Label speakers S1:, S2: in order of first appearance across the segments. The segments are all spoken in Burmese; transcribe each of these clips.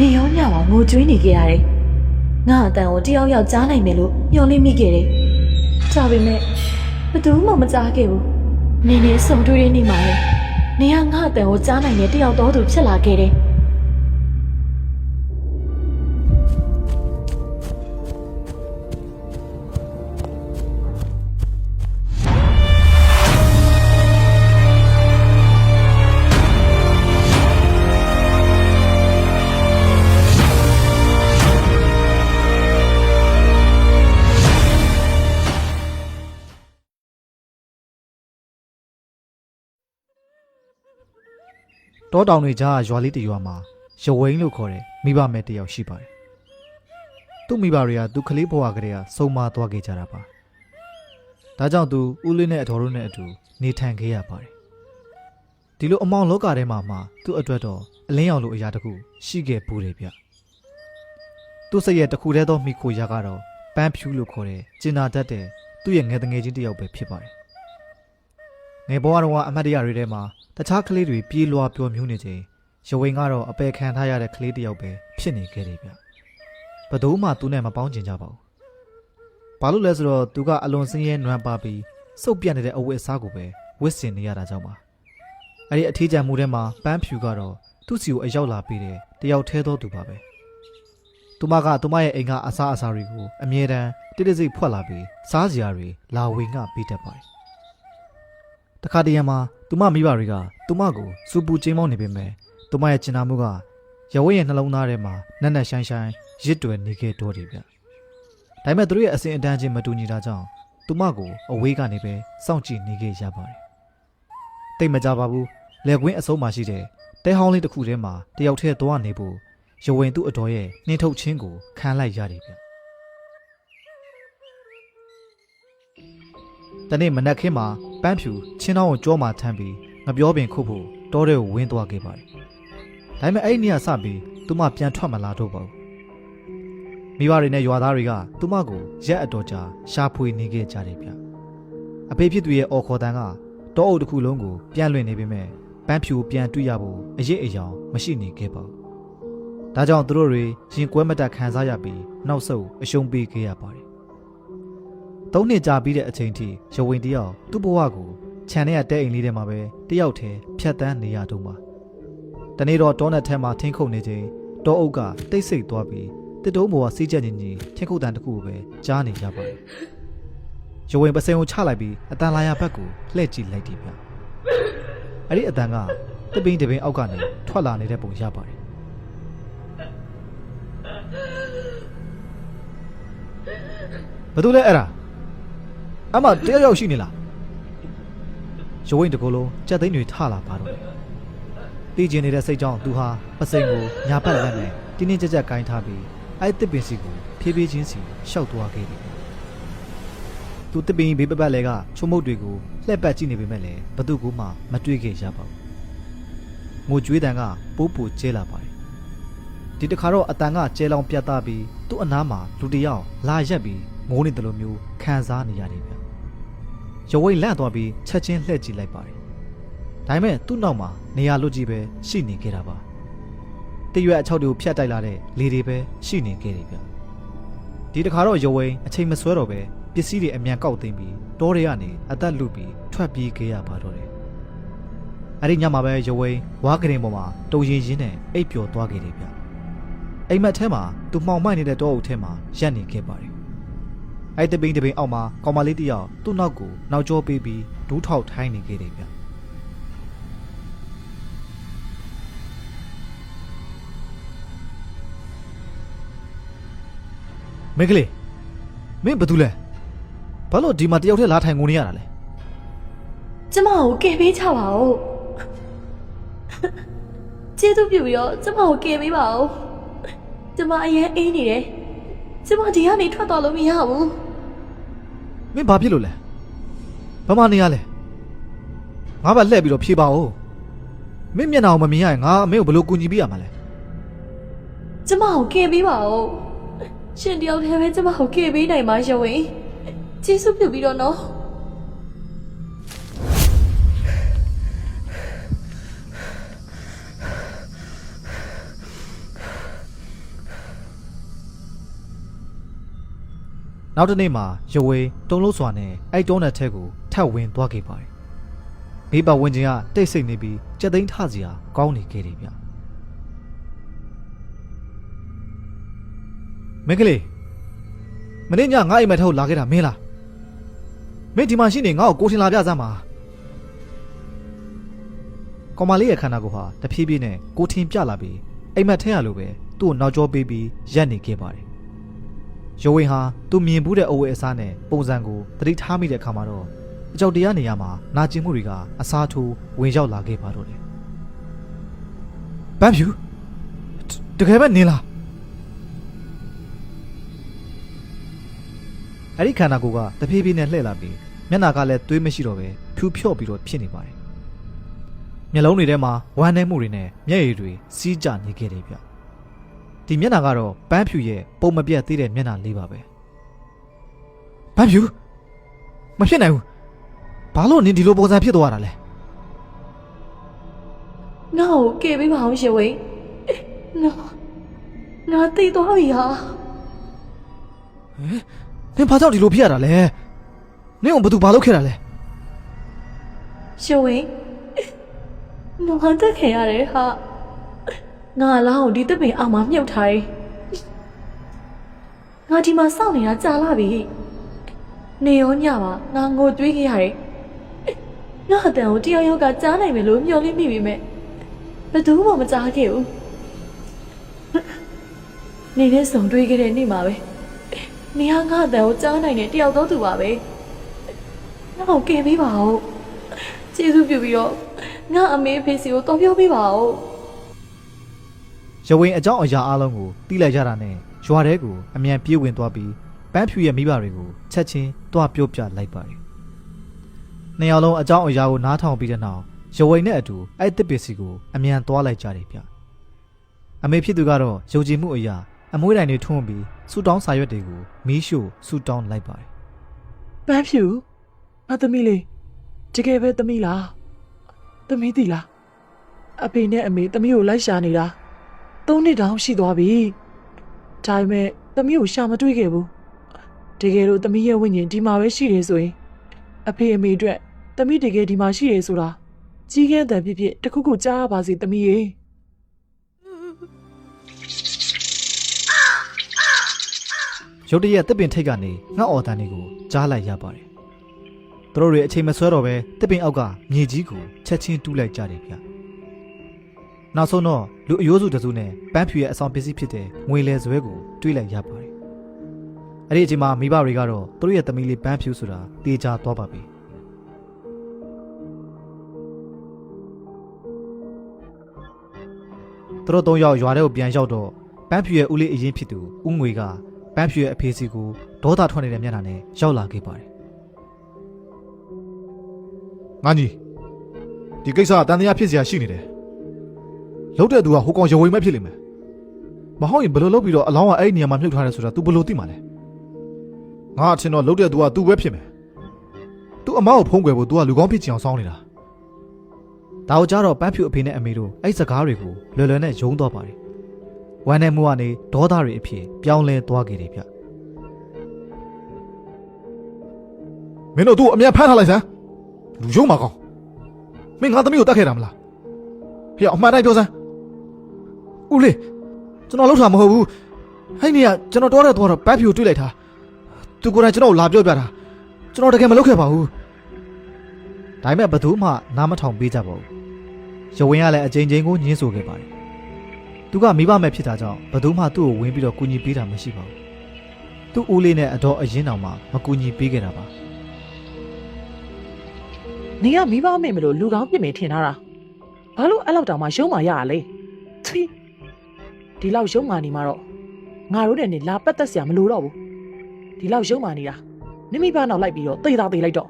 S1: နေရောညပါငိုကြွေးနေကြရတယ်ငါအတန်ကိုတယောက်ယောက်ကြားနိုင်မယ်လို့ညှော်လင့်မိခဲ့တယ်ဒါပေမဲ့ဘယ်သူမှမကြားခဲ့ဘူးနေနေစုံထွေးနေမှာလေနေကငါအတန်ကိုကြားနိုင်တဲ့တယောက်တော်သူဖြစ်လာခဲ့တယ်
S2: တောတောင်တွေကြားရွာလေးတရွာမှာရဝိန်းလို့ခေါ်တဲ့မိဘမဲ့တယောက်ရှိပါတယ်။သူ့မိဘတွေကသူကလေးဘဝကလေးကစုံမသွားခဲ့ကြတာပါ။ဒါကြောင့်သူဦးလေးနဲ့အတော်တို့နဲ့အတူနေထိုင်ခဲ့ရပါတယ်။ဒီလိုအမောင်လောကထဲမှာသူ့အတွက်တော့အလင်းရောင်လိုအရာတခုရှိခဲ့ပူတယ်ဗျ။သူ့စိတ်ရဲ့တစ်ခုတည်းသောမိခိုရာကတော့ပန်းဖြူလို့ခေါ်တဲ့ကျင်နာတတ်တဲ့သူ့ရဲ့ငယ်တငယ်ချင်းတယောက်ပဲဖြစ်ပါတယ်။ငယ်ဘဝတော့အမတ်တရတွေထဲမှာတခြားကလေးတွေပြေးလွှာပျော်မြူးနေချိန်ရဝိန်ကတော့အပယ်ခံထားရတဲ့ကလေးတစ်ယောက်ပဲဖြစ်နေခဲ့တယ်ဗျဘယ်သူမှသူနဲ့မပေါင်းကျင်ကြပါဘူးဘာလို့လဲဆိုတော့သူကအလွန်စင်းရဲနွမ်းပါပြီးစုပ်ပြတ်နေတဲ့အဝတ်အစားကိုပဲဝတ်ဆင်နေရတာကြောင့်ပါအဲ့ဒီအထီးကျန်မှုထဲမှာပန်းဖြူကတော့သူ့စီကိုအရောက်လာပြီးတဲ့တယောက်ထဲသောသူပါပဲသူမကသူမရဲ့အိမ်ကအစားအစာတွေကိုအမြဲတမ်းတိတိစိတ်ဖွက်လာပြီးစားစရာတွေလာဝေငှပေးတတ်ပါတယ်တခါတရံမှာသူမမိဘတွေကသူမကိုစူပူကျင်းမောင်းနေပေမဲ့သူမရဲ့ကျင်နာမှုကရဝဲရဲ့နှလုံးသားထဲမှာနက်နက်ရှိုင်းရှိုင်းရစ်တွယ်နေခဲ့တော့တယ်ဗျ။ဒါပေမဲ့သူတို့ရဲ့အစဉ်အတန်းချင်းမတူညီတာကြောင့်သူမကိုအဝေးကနေပဲစောင့်ကြည့်နေခဲ့ရပါတယ်။တိတ်မကြပါဘူး။လက်ကွင်းအစုံမှာရှိတဲ့တဲဟောင်းလေးတစ်ခုထဲမှာတယောက်တည်းသွားနေဖို့ရဝဲသူ့အတော်ရဲ့နှင်းထုတ်ခြင်းကိုခံလိုက်ရတယ်ဗျ။တနေ့မနက်ခင်းမှာပန်းဖြူချင်းတောင်းကိုကြောမှာထမ်းပြီးငပြောပင်ခုတ်ဖို့တောထဲကိုဝင်းသွားခဲ့ပါတယ်။ဒါပေမဲ့အဲ့ဒီနေ့ကစပြီးသူမပြန်ထွက်မလာတော့ပါဘူး။မိဘတွေနဲ့ရွာသားတွေကသူမကိုရက်အတော်ကြာရှာဖွေနေခဲ့ကြတယ်ဗျ။အဖေဖြစ်သူရဲ့အော်ခေါ်တန်းကတောအုပ်တစ်ခုလုံးကိုပြန်လွင်နေပေမဲ့ပန်းဖြူပြန်တွေ့ရဖို့အရေးအယောင်မရှိနေခဲ့ပါဘူး။ဒါကြောင့်သူတို့တွေရင်ကွဲမတက်ခံစားရပြီးနောက်ဆုတ်အရှုံးပေးခဲ့ရပါတယ်3နှစ်ကြာပြီးတဲ့အချိန်ထိရဝင်းတယောက်သူ့ဘဝကိုခြံထဲကတဲအိမ်လေးထဲမှာပဲတယောက်တည်းဖြတ်တန်းနေရတော့မှာတနေ့တော့တောနက်ထဲမှာထင်းခုန်နေချိန်တောအုပ်ကတိတ်ဆိတ်သွားပြီးတစ်တုံးပေါ်ကစီးချက်ညင်ညင်ထင်းခုတ်တန်တစ်ခုကိုပဲကြားနေရပါတယ်ရဝင်းပစိန်ကိုချလိုက်ပြီးအတန်လာရဘက်ကိုလှည့်ကြည့်လိုက်တယ်ဗျအဲ့ဒီအတန်ကတပင်းတပင်းအောက်ကနေထွက်လာနေတဲ့ပုံရပါတယ်ဘာလို့လဲအဲ့ဒါအမတယောက်ယောက်ရှိနေလားရဝိန်တကူလုံးကြက်သိန်းတွေထလာပါတော့တီးကျင်နေတဲ့စိတ်ကြောင့်သူဟာပစိန်ကိုညာဘက်လက်နဲ့တင်းတင်းကြပ်ကြပ်ကိုင်းထားပြီးအဲ့တစ်ပင်စီကိုဖြည်းဖြည်းချင်းစီရှောက်သွားခဲ့တယ်သူတစ်ပင်ဘေးပတ်လဲကချုံမုတ်တွေကိုလှည့်ပတ်ကြည့်နေပေမဲ့လည်းဘသူကမှမတွေ့ခဲ့ရပါဘူးငိုကြွေးတန်ကပိုးပူကျဲလာပါတယ်ဒီတခါတော့အတန်ကကျဲလောင်ပြတ်သားပြီးသူ့အနားမှာလူတယောက်လာရက်ပြီးငိုးနေတယ်လို့မျိုးခံစားနေရတယ်ဗျရဝိတ်လန့်သွားပြီးချက်ချင်းလှည့်ကြည့်လိုက်ပါတယ်ဒါပေမဲ့သူ့နောက်မှာနေရာလွတ်ကြီးပဲရှိနေခဲ့တာပါတရွက်အချောက်တွေကိုဖြတ်တိုက်လာတဲ့လေတွေပဲရှိနေခဲ့တယ်ဗျဒီတခါတော့ရဝိတ်အချိန်မဆွဲတော့ပဲပစ္စည်းတွေအမြန်ကောက်သိမ်းပြီးတောတွေကနေအသက်လုပြီးထွက်ပြေးခဲ့ရပါတော့တယ်အဲ့ဒီညမှာပဲရဝိတ်ဝါးကရင်ပေါ်မှာတုံရင်ရင်းနဲ့အိပ်ပျော်သွားခဲ့တယ်ဗျအိမ်မက်ထဲမှာသူမှောင်မိုက်နေတဲ့တောအုပ်ထဲမှာရပ်နေခဲ့ပါတယ်အဲ့တပိန်တပိန်အောက်မှာကောင်မလေးတယောက်သူ့နောက်ကိုနောက်ကျောပေးပြီးဒူးထောက်ထိုင်းနေခဲ့တယ်ဗျမိကလေးမင်းဘာတူလဲဘာလို့ဒီမှာတယောက်တည်းလာထိုင်ငိုနေရတာလဲ
S1: ကျမကိုကယ်ပေးချပါဦးကျေးဇူးပြုပြီးတော့ကျမကိုကယ်ပေးပါဦးကျမအရင်အေးနေတယ်ကျမဒီကနေထွက်သွားလို့မရဘူး
S2: မင်းဘာဖြစ်လို့လဲဘာမှနေရလဲငါဘာလှည့်ပြီးတော့ဖြေပါဦးမင်းမျက်နှာကိုမမြင်ရရင်ငါမင်းကိုဘယ်လိုကူညီပေးရမှာလဲ
S1: ကျမကိုကယ်ပေးပါဦးရှင်တယောက်တည်းပဲကျမကိုကယ်ပေးနိုင်မှာရဝင်းကျေးဇူးပြုပြီးတော့နော်
S2: နောက်တစ်နေ့မှာရွဝေတုံးလို့စွာနဲ့အဲ့တုံးတဲ့ထဲကိုထပ်ဝင်သွားခဲ့ပါတယ်ဘေးပတ်ဝန်းကျင်ကတိတ်ဆိတ်နေပြီးကြက်သိန်းထစရာကောင်းနေခဲ့တယ်ဗျမင်းကလေးမနေ့ညငါအိမ်မက်ထဲကိုလာခဲ့တာမင်းလားမင်းဒီမှာရှိနေငါ့ကိုကိုထင်လာပြစမ်းပါကောင်မလေးရဲ့ခန္ဓာကိုယ်ဟာတဖြည်းဖြည်းနဲ့ကိုထင်ပြလာပြီးအိမ်မက်ထဲရလိုပဲသူ့ကိုနောက်ကျောပေးပြီးရပ်နေခဲ့ပါတယ်ရိုးဝင်းဟာသူမြင်ဘူးတဲ့အဝတ်အစားနဲ့ပုံစံကိုသတိထားမိတဲ့အခါမှာတော့အကြောက်တရားနေရာမှာနာကျင်မှုတွေကအစားထိုးဝင်ရောက်လာခဲ့ပါတော့တယ်ဘမ်ဖြူတကယ်ပဲနင်းလားအဲ့ဒီခန္ဓာကိုယ်ကတဖြည်းဖြည်းနဲ့လှည့်လာပြီးမျက်နှာကလည်းသွေးမရှိတော့ပဲဖြူဖြော့ပြီးတော့ဖြစ်နေပါတယ်မျက်လုံးတွေထဲမှာဝမ်းနည်းမှုတွေနဲ့မျက်ရည်တွေစီးကျနေခဲ့တယ်ဗျဒီမျက်နှာကတော့ပန်းဖြူရဲ့ပုံမပြတ်သေးတဲ့မျက်နှာလေးပါပဲပန်းဖြူမဖြစ်နိုင်ဘူးဘာလို့နင်ဒီလိုပုံစံဖြစ်သွားတာလဲ
S1: ငါ့ကိုကယ်ပေးပါအောင်ရှင်ဝင်းငါသိသွားပြီဟာ
S2: နင်ဘာကြောင့်ဒီလိုဖြစ်ရတာလဲနင်ကဘာလုပ်ခဲ့တာလဲ
S1: ရှင်ဝင်းငါတက်ခဲ့ရတယ်ဟာငါလောင်းဒီတပင်အောင်မှမြုပ်ထားတယ်ငါဒီမှာစောင့်နေတာကြာလာပြီနေရောညပါငါငိုတွေးခဲ့ရတယ်ငါအတန်ကိုတယောက်ယောက်ကကြားနိုင်မယ်လို့မျှော်လင့်မိပြီမဲ့ဘယ်သူမှမကြားခဲ့ဘူးနေနဲ့စုံတွေးခဲ့တဲ့နေ့မှာပဲနေဟာငါအတန်ကိုကြားနိုင်တဲ့တယောက်တော့သူပါပဲငါ့ကိုကယ်ပေးပါဦးကျေးဇူးပြုပြီးတော့ငါအမေအဖေစီကိုတော်ပြောပေးပါဦး
S2: ရဝင်းအကြောင်းအရာအလုံးကိုတီးလိုက်ကြတာနဲ့ရွာထဲကိုအမြန်ပြေးဝင်သွားပြီးပန်းဖြူရဲ့မိဘတွေကိုချက်ချင်းတွားပြုတ်ပြလိုက်ပါတယ်။နှစ်ယောက်လုံးအကြောင်းအရာကိုနားထောင်ပြီးတဲ့နောက်ရဝင်းနဲ့အတူအဲ့တစ်ပစ္စည်းကိုအမြန်သွားလိုက်ကြတယ်ဗျ။အမေဖြစ်သူကတော့ယုံကြည်မှုအရာအမွှေးတိုင်တွေထွန်းပြီးဆူတောင်းစာရွက်တွေကိုမီးရှို့ဆူတောင်းလိုက်ပါတယ်
S3: ။ပန်းဖြူငါသမီးလေးတကယ်ပဲသမီးလားသမီးတီလားအဖေနဲ့အမေသမီးကိုလိုက်ရှာနေတာ3 နှစ်တောင်ရှိသွားပြီဒါပေမဲ့သမီးကိုရှာမတွေ့ခဲ့ဘူးတကယ်လို့သမီးရဲ့ဝိညာဉ်ဒီမှာပဲရှိတယ်ဆိုရင်အဖေအမေအတွက်သမီးတကယ်ဒီမှာရှိတယ်ဆိုတာကြီးကဲတဲ့ဖြစ်ဖြစ်တခုခုကြားရပါစေသမီးရေ
S2: ရုတ်တရက်တစ်ပင်ထိတ်ကနေငှက်အော်တန်တွေကိုကြားလိုက်ရပါတယ်သူတို့တွေအချိန်မဆွဲတော့ပဲတစ်ပင်အောက်ကမြေကြီးကိုချက်ချင်းတူးလိုက်ကြတယ်ဗျနောက်ဆုံးတော့လူအယိုးစုတစုနဲ့ပန်းဖြူရဲ့အဆောင်ပစ္စည်းဖြစ်တဲ့ငွေလဲဇွဲကိုတွေးလိုက်ရပါတယ်အဲ့ဒီအချိန်မှာမိဘတွေကတော့သူတို့ရဲ့သမီးလေးပန်းဖြူဆိုတာတေချာသွားပါပြီသူတို့ 3 ယောက်ရွာထဲကိုပြန်ရောက်တော့ပန်းဖြူရဲ့ဦးလေးအရင်ဖြစ်သူဦးငွေကပန်းဖြူရဲ့အဖေစီကိုဒေါသထွက်နေတဲ့မျက်နှာနဲ့ရောက်လာခဲ့ပါတယ်ငါကြီးဒီကိစ္စကတန်တရားဖြစ်စရာရှိနေတယ်လောက်တဲ့သူကဟိုကောင်ရဝိမ်မဲ့ဖြစ်လိမ့်မယ်မဟုတ်ရင်ဘယ်လိုလုပ်ပြီးတော့အလောင်းကအဲ့ဒီနေရာမှာမြုပ်ထားတယ်ဆိုတာ तू ဘယ်လိုသိမှာလဲငါအချင်းတော့လောက်တဲ့သူက तू ပဲဖြစ်မယ် तू အမောက်ကိုဖုံးကွယ်ဖို့ तू ကလူကောင်းဖြစ်ချင်အောင်စောင်းနေတာဒါကိုကြားတော့ပန်းဖြူအဖေနဲ့အမေတို့အဲ့စကားတွေကိုလွယ်လွယ်နဲ့ယုံတော့ပါတယ်ဝမ်းနဲ့မှုကနေဒေါသတွေအဖြစ်ပြောင်းလဲသွားခဲ့တယ်ဗျမင်းတို့သူ့အမြန်ဖမ်းထားလိုက်စမ်းလူယုံမှာကောင်းမင်းငါသမီးကိုတတ်ခဲ့တာမလားဟေ့အမှန်တိုင်းပြောစမ်းဦးလေးကျွန်တော်လှုပ်တာမဟုတ်ဘူးဟဲ့နေကကျွန်တော်တော့တဲ့တော့ပန်းဖြူကိုတွေ့လိုက်တာသူကိုယ်တိုင်ကျွန်တော်ကိုလာပြောပြတာကျွန်တော်တကယ်မလုပ်ခဲ့ပါဘူးဒါပေမဲ့ဘယ်သူမှနားမထောင်ပေးကြပါဘူးရဝင်းကလည်းအကြိမ်ကြိမ်ကိုညှင်းဆိုခဲ့ပါတယ်သူကမိဘမဲ့ဖြစ်တာကြောင့်ဘယ်သူမှသူ့ကိုဝင်ပြီးတော့ကူညီပေးတာမရှိပါဘူးသူ့ဦးလေးနဲ့အတော်အရင်တောင်မှမကူညီပေးခဲ့တာပါ
S3: နေကမိဘမေ့မလို့လူကောင်းပြင်မယ်ထင်ထားတာဘာလို့အဲ့လောက်တောင်မှရုံးမာရရလဲချီဒီလောက်ရုံးမာနေမှာတော့ငါတို့နဲ့နေလာပတ်သက်စရာမလိုတော့ဘူးဒီလောက်ရုံးမာနေတာနိမိဘနောက်လိုက်ပြီးတော့သေတာသေလိုက်တော့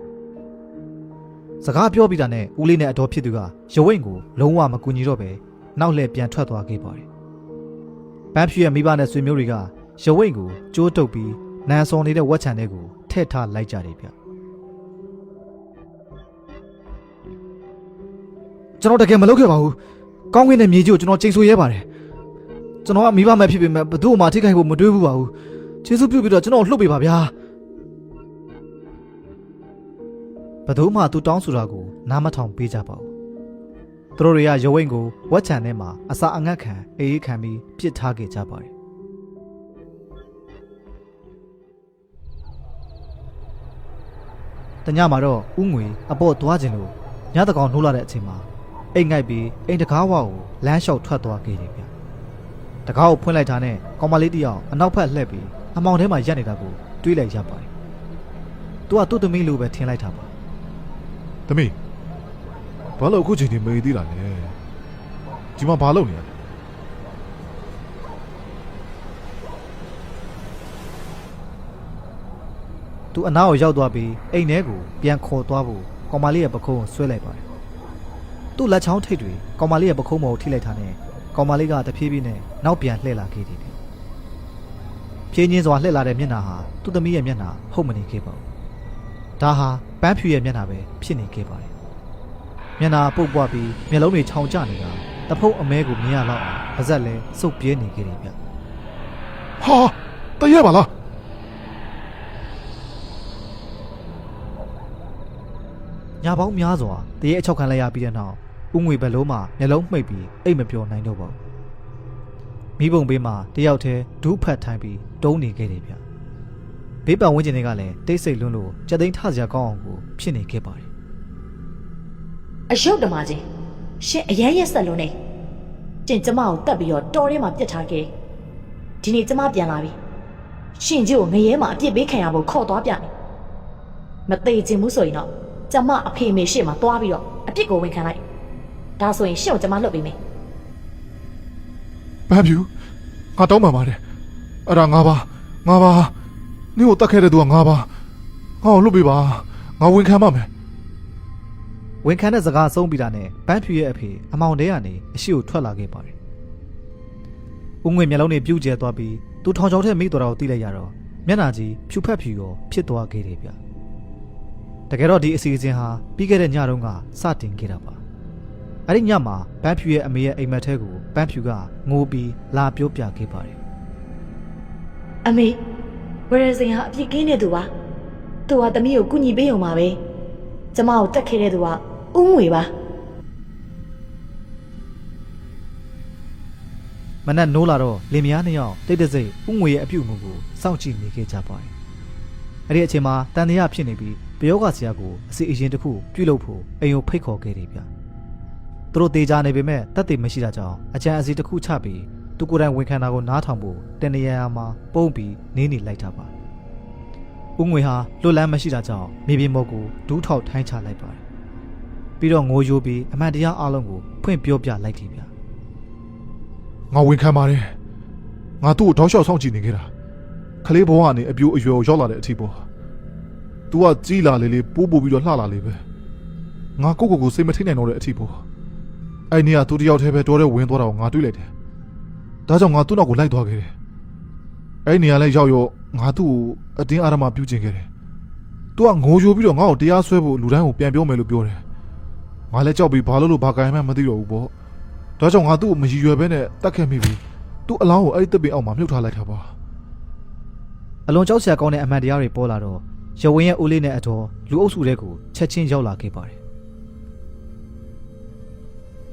S2: စကားပြောပြီးတာနဲ့ဦးလေးနဲ့အတော်ဖြစ်သူကရဝိန့်ကိုလုံးဝမကူညီတော့ပဲနောက်လှည့်ပြန်ထွက်သွားခဲ့ပါတယ်ပန်းဖြူရဲ့မိဘနဲ့ဆွေမျိုးတွေကရဝိန့်ကိုကြိုးတုပ်ပြီးနန်ဆောင်နေတဲ့ဝက်ချန်တွေကိုထည့်ထားလိုက်ကြတယ်ဗျကျွန်တော်တကယ်မလုပ်ခဲ့ပါဘူးကောင်းကင်နဲ့မြေကြီးကိုကျွန်တော်ချိန်ဆရဲပါတယ်ကျွန်တော်ကမိဘမဲ့ဖြစ်ပေမဲ့ဘယ်သူ့မှထိခိုက်ဖို့မတွေးဘူးပါဘူးကျေးဇူးပြုပြီးတော့ကျွန်တော်လှုပ်ပေးပါဗျာ ဘသူမှသူတောင်းဆိုတာကိုနားမထောင်ပေးကြပါဘူးသူတို့တွေကရုံးဝင်းကိုဝက်ချန်ထဲမှာအစာအငတ်ခံအေးအေးခံပြီးပစ်ထားခဲ့ကြပါတယ်တညမှာတော့ဥငွေအပေါ်သွားခြင်းလို့ညတကောင်နှိုးလာတဲ့အချိန်မှာအိမ်ငိုက်ပြီးအိမ်တကားဝါကိုလမ်းလျှောက်ထွက်သွားခဲ့တယ်ဗျတကားကိုဖွင့်လိုက်တာနဲ့ကောင်မလေးတယောက်အနောက်ဘက်လှည့်ပြီးအမောင်ထဲမှာရက်နေတာကိုတွေးလိုက်ရပါတယ်သူကသူ့သမီးလိုပဲထင်လိုက်တာပါ
S4: သမီးဘာလို့အခုချိန်ဒီမေးသေးတာလဲဒီမှာဘာလုပ်နေရလဲ
S2: သူအနားကိုရောက်သွားပြီးအိမ်ထဲကိုပြန်ခေါ်သွားဖို့ကောင်မလေးရဲ့ပခုံးကိုဆွဲလိုက်ပါတယ်သူ့လက်ချောင်းထိပ်တွေကောင်မလေးရဲ့ပခုံးပေါ်ကိုထိလိုက်တာနဲ့ကောင်မလေးကတဖြည်းဖြည်းနဲ့နောက်ပြန်လှည့်လာခဲ့တယ်ဖြင်းချင်းစွာလှည့်လာတဲ့မျက်နှာဟာသူ့သမီးရဲ့မျက်နှာဟုတ်မနေခဲ့ပါဘူးဒါဟာပန်းဖြူရဲ့မျက်နှာပဲဖြစ်နေခဲ့ပါတယ်မျက်နှာပုတ်ပွားပြီးမျက်လုံးတွေခြောင်ကျနေတာတဖုတ်အမဲကိုမြင်ရတော့ပါဇက်လည်းစုပ်ပြဲနေခဲ့တယ်ဗျ
S4: ဟာတည့်ရပါလား
S2: ညာပေါင်းများစွာတရေအချောက်ခံလိုက်ရပြီးတဲ့နောက်ဥငွေဘက်လုံးမှာမျက်လုံးမှိတ်ပြီးအိတ်မပြောနိုင်တော့ပါဘူးမိဘုံဘေးမှာတယောက်တည်းဒူးဖတ်ထိုင်ပြီးတုံးနေခဲ့တယ်ဗျဘေးပတ်ဝန်းကျင်တွေကလည်းတိတ်ဆိတ်လွန်းလို့ကြက်သိန်းထစရာကောင်းအောင်ကိုဖြစ်နေခဲ့ပါတယ်
S1: အယုတ်တမချင်းရှင်အရန်ရက်ဆက်လုံးနေကျင်ကျမကိုတတ်ပြီးတော့တော်ထဲမှာပြစ်ထားခဲ့ဒီနေ့ကျမပြန်လာပြီရှင်ကြီးကိုငရဲမှာအပြစ်ပေးခံရဖို့ခေါ်သွားပြမယ်မသေးချင်ဘူးဆိုရင်တော့ကျမအဖေမေရှေ့မှာသွားပြီးတော့အပြစ်ကိုဝန်ခံလိုက်ဒါဆိုရင်ရှင့်ကိုကျမလွတ်ပေးမယ်
S4: ပန်းဖြူငါတောင်းပန်ပါတယ်အဲ့ဒါငါပါနင့်ကိုတတ်ခဲ့တဲ့သူကငါပါငါ့ကိုလွတ်ပေးပါငါဝန်ခံပါမယ်
S2: ဝန်ခံတဲ့စကားဆုံးပြီးတာနဲ့ပန်းဖြူရဲ့အဖေအမောင်တဲကနေအရှိကိုထွက်လာခဲ့ပါတယ်ဥငွေမျက်လုံးတွေပြူးကျဲသွားပြီးသူထောင်ချောင်းထဲမိသွားတာကိုသိလိုက်ရတော့မျက်နှာကြီးဖြူဖက်ဖြူရောဖြစ်သွားခဲ့တယ်ဗျတကယ်တော့ဒီအစီအစဉ်ဟာပြီးခဲ့တဲ့ညတုန်းကစတင်ခဲ့တာပါအဲ့ဒီညမှာပန်းဖြူရဲ့အမေရဲ့အိမ်မက်ထဲကိုပန်းဖြူကငိုပြီးလာပြောပြခဲ့ပါတယ်
S1: အမေဝရစင်ဟာအပြစ်ကင်းတဲ့သူပါသူဟာသမီးကိုကုညီပေးအောင်ပါပဲကျမကိုတက်ခဲ့တဲ့သူကဥငွေပါ
S2: မနက်နိုးလာတော့လင်မယားနှစ်ယောက်တိတ်တဆိတ်ဥငွေရဲ့အပြုတ်မှုကိုစောင့်ကြည့်နေခဲ့ကြပါတယ်အဲ့ဒီအချိန်မှာတန်တရားဖြစ်နေပြီးပယောဂဆရာကိုအစီအရင်တစ်ခုပြုလုပ်ဖို့အိမ်ကိုဖိတ်ခေါ်ခဲ့တယ်ဗျသူတို့တေချာနေပေမဲ့တက်တယ်မရှိတာကြောင့်အကြံအစီတစ်ခုချပြီးသူကိုယ်တိုင်ဝန်ခံတာကိုနားထောင်ဖို့တန်တရားမှာပုံပြီးနေနေလိုက်တာပါဥငွေဟာလွတ်လန်းမရှိတာကြောင့်မြေပြင်မော်ကိုဒူးထောက်ထိုင်းချလိုက်ပါတယ်ပြီးတော့ငိုယိုပြီးအမှန်တရားအလုံးကိုဖွင့်ပြောပြလိုက်တယ်ဗျ
S4: ငါဝန်ခံပါတယ်ငါသူ့ကိုတောက်လျှောက်စောင့်ကြည့်နေခဲ့တာခလေးဘဝကနေအပြိုအရွယ်ကိုရောက်လာတဲ့အထိပေါ့ तू ကကြီးလာလေလေပိုးပို့ပြီးတော့လှလာလေပဲငါကိုစိတ်မထိနိုင်တော့တဲ့အထိပေါ့အဲ့နေကသူတယောက်တည်းပဲတော်တဲ့ဝင်သွားတာကိုငါတွေးလိုက်တယ်ဒါကြောင့်ငါသူ့နောက်ကိုလိုက်သွားခဲ့တယ်အဲ့နေကလည်းရောက်ရောငါသူ့ကိုအတင်းအာရမပြုတ်ကျင်ခဲ့တယ် तू ကငိုယိုပြီးတော့ငါ့ကိုတရားစွဲဖို့လူတိုင်းကိုပြန်ပြောမယ်လို့ပြောတယ်ငါလည်းကြောက်ပြီးဘာလို့ဘာကိုင်မှမသိတော့ဘူးပေါ့ဒါကြောင့်ငါသူ့ကိုမရည်ရွယ်ဘဲနဲ့တတ်ခဲ့မိပြီသူ့အလောင်းကိုအဲ့ဒီတပ်ပင်အောက်မှာမြုပ်ထားလိုက်တာပါ
S2: အလွန်ကြောက်စရာကောင်းတဲ့အမှန်တရားတွေပေါ်လာတော့ရဝင်းရဲ့ဦးလေးနဲ့အတော်လူအုပ်စုတွေကိုချက်ချင်းရောက်လာခဲ့ပါတယ်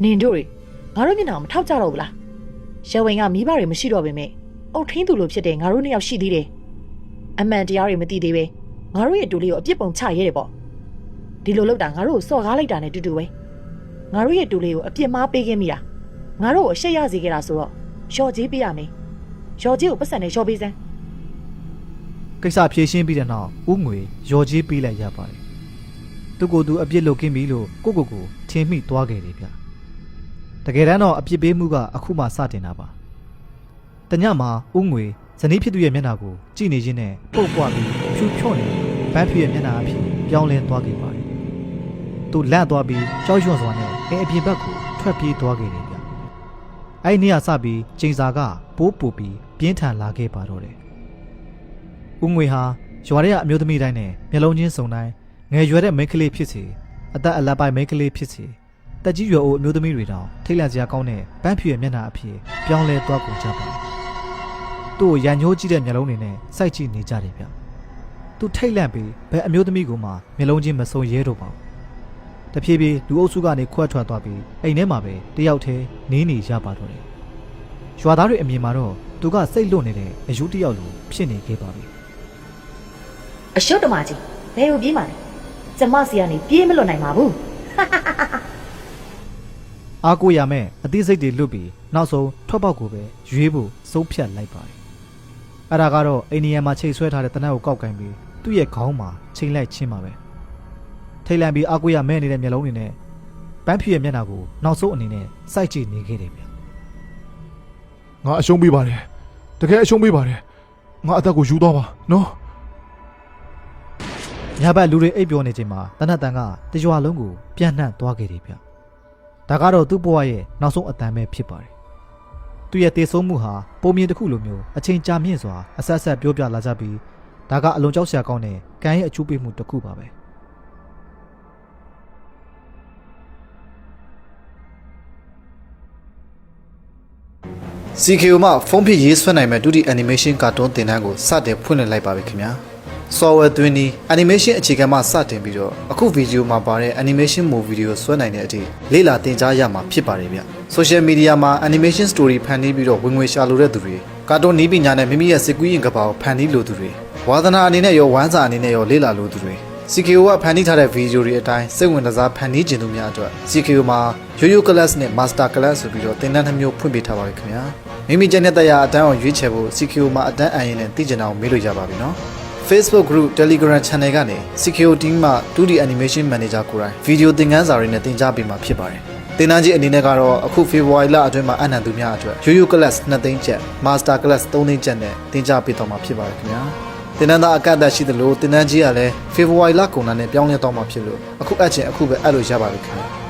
S1: နင်တို့တွေငါတို့မျက်နှာမထောက်ကြတော့ဘူးလားရဝင်းကမိဘတွေမရှိတော့ပေမဲ့အုတ်ထင်းသူလိုဖြစ်တဲ့ငါတို့နှစ်ယောက်ရှိသေးတယ်အမှန်တရားတွေမသိသေးပဲငါတို့ရဲ့တူလေးကိုအပြစ်ပုံချရဲတယ်ပေါ့ဒီလိုလုပ်တာငါတို့ကိုစော်ကားလိုက်တာနဲ့တူတူပဲငါတို့ရဲ့တူလေးကိုအပြစ်မှားပေးခဲ့မိတာငါတို့ကိုအရှက်ရစေခဲ့တာဆိုတော့ရော်ကြီးပေးရမယ်ရော်ကြီးကိုပတ်စံနဲ့ရော်ပေးစမ်း
S2: ကိစ္စဖြေရှင်းပြီးတဲ့နောက်ဥငွေရော်ကြီးပေးလိုက်ရပါတယ်သူကိုယ်သူအပြစ်လုပ်ကင်းပြီလို့ကိုထင်မိသွားခဲ့တယ်ဗျတကယ်တမ်းတော့အပြစ်ပေးမှုကအခုမှစတင်တာပါတညမှာဥငွေဇနီးဖြစ်သူရဲ့မျက်နှာကိုကြည့်နေခြင်းနဲ့ပုတ်ပွားပြီးဖြူဖြော့နေဘန်းဖြူရဲ့မျက်နှာအဖြစ်ပြောင်းလဲသွားခဲ့ပါတယ်သူလန့်သွားပြီးကြောက်ရွံ့စွာနဲ့အိမ်အပြင်ဘက်ကိုထွက်ပြေးသွားခဲ့တယ်ဗျအဲ့ဒီနေ့ကစပြီးချိန်စာကပိုးပူပြီးပြင်းထန်လာခဲ့ပါတော့တယ်ဦးငွေဟာရွာထဲကအမျိုးသမီးတိုင်းနဲ့မျက်လုံးချင်းစုံတိုင်းငယ်ရွယ်တဲ့မိန်းကလေးဖြစ်စေအသက်အလတ်ပိုင်းမိန်းကလေးဖြစ်စေတက်ကြီးရွယ်အိုအမျိုးသမီးတွေတောင်ထိတ်လန့်စရာကောင်းတဲ့ပန်းဖြူရဲ့မျက်နှာအဖြစ်ပြောင်းလဲသွားကုန်ကြပါတယ်သူ့ကိုရန်ညှိုးကြည့်တဲ့မျက်လုံးတွေနဲ့စိုက်ကြည့်နေကြတယ်ဗျ သူထိတ်လန့်ပြီးဘယ်အမျိုးသမီးကိုမှမျက်လုံးချင်းမစုံရဲတော့ပါဘူးတဖြည်းဖြည်းလူအုပ်စုကနေခွဲထွက်သွားပြီးအိမ်ထဲမှာပဲတယောက်တည်းနေနေရပါတော့တယ်ရွာသားတွေအမြင်မှာတော့သူကစိတ်လွတ်နေတဲ့အယူတစ်ယောက်လိုဖြစ်နေခဲ့ပါပြီ
S1: အရှုပ်တမကြီးဘယ်ကိုပြေးမှာလဲကျမစီကနေပြေးမလွတ်နိုင်ပါဘူး
S2: အားကိုးရမယ်အသေးစိတ်တွေလွတ်ပြီးနောက်ဆုံးထွက်ပေါက်ကိုပဲရွေးဖို့ဆုံးဖြတ်လိုက်ပါတယ်အဲ့ဒါကတော့အိန္ဒိယမှာချိန်ဆွဲထားတဲ့တနက်ကိုကောက်ကင်ပြီးသူ့ရဲ့ခေါင်းမှာချိန်လိုက်ချင်းပါပဲထိတ်လန့်ပြီးအားကိုးရမဲ့နေတဲ့မျက်လုံးတွေနဲ့ပန်းဖြူရဲ့မျက်နှာကိုနောက်ဆုံးအနေနဲ့စိုက်ကြည့်နေခဲ့တယ်ဗျ
S4: ငါအရှုံးပေးပါတယ်တကယ်အရှုံးပေးပါတယ်ငါအသက်ကိုယူသွားပါနော်
S2: ညဘက်လူတွေအိပ်ပျော်နေချိန်မှာတနတ်တန်ကတရွာလုံးကိုပြန့်နှံ့သွားခဲ့တယ်ဗျဒါကတော့သူ့ဘဝရဲ့နောက်ဆုံးအတန်ပဲဖြစ်ပါတယ်သူ့ရဲ့တည်ဆုံးမှုဟာပုံမြင်တစ်ခုလိုမျိုးအချိန်ကြာမြင့်စွာအဆက်ဆက်ပြောပြလာကြပြီးဒါကအလွန်ကြောက်စရာကောင်းတဲ့ကံရဲ့အကျိုးပေးမှုတစ်ခုပါပဲ CKO မှာဖုန်းဖြစ်ရေးဆွဲနိုင်မဲ့ဒုတိ animation ကာတွန်းသင်တန်းကိုစတင်ဖွင့်လှစ်လိုက်ပါပြီခင်ဗျာ software သွင်းပြီး animation အခြေခံမှစတင်ပြီးတော့အခုဗီဒီယိုမှာပါတဲ့ animation move video ဆွဲနိုင်တဲ့အထိလေ့လာသင်ကြားရမှာဖြစ်ပါတယ်ဗျ social media မှာ animation story ဖန်တီးပြီးတော့ဝင်ငွေရှာလိုတဲ့သူတွေကာတွန်းနည်းပညာနဲ့မိမိရဲ့စိတ်ကူးရင်ကဘာကိုဖန်တီးလိုသူတွေဝါသနာအနေနဲ့ရောဝမ်းစာအနေနဲ့ရောလေ့လာလိုသူတွေ CKO ကဖန်တီးထားတဲ့ဗီဒီယိုတွေအတိုင်းစိတ်ဝင်စားဖန်တီးခြင်းသူများအတွက် CKO မှာ Yo-Yo class နဲ့ Master class ဆိုပြီးတော့သင်တန်းတစ်မျိုးဖွင့်ပေးထားပါပြီခင်ဗျာမိမိကျန်တဲ့တရားအတန်းကိုရွေးချယ်ဖို့ CKO မှာအတန်းအရင်နဲ့သိကျင်အောင်မေးလို့ရပါပြီနော် Facebook group Telegram channel ကနေ CKO team မှာ 2D animation manager ကိုယ်တိုင်ဗီဒီယိုသင်ခန်းစာတွေနဲ့သင်ကြားပေးမှာဖြစ်ပါတယ်သင်တန်းကြီးအနေနဲ့ကတော့အခု February လအတွင်းမှာအနံ့သူများအတွက် Yo-Yo class 2သိန်းကျပ် Master class 3သိန်းကျပ်နဲ့သင်ကြားပေးတော့မှာဖြစ်ပါတယ်ခင်ဗျာသင်တန်းသားအကန့်အသတ်ရှိသလိုသင်တန်းကြီးကလည်း February လကုန်တာနဲ့ပြောင်းလဲတော့မှာဖြစ်လို့အခုအပ်ချင်အခုပဲအပ်လို့ရပါပြီခင်ဗျာ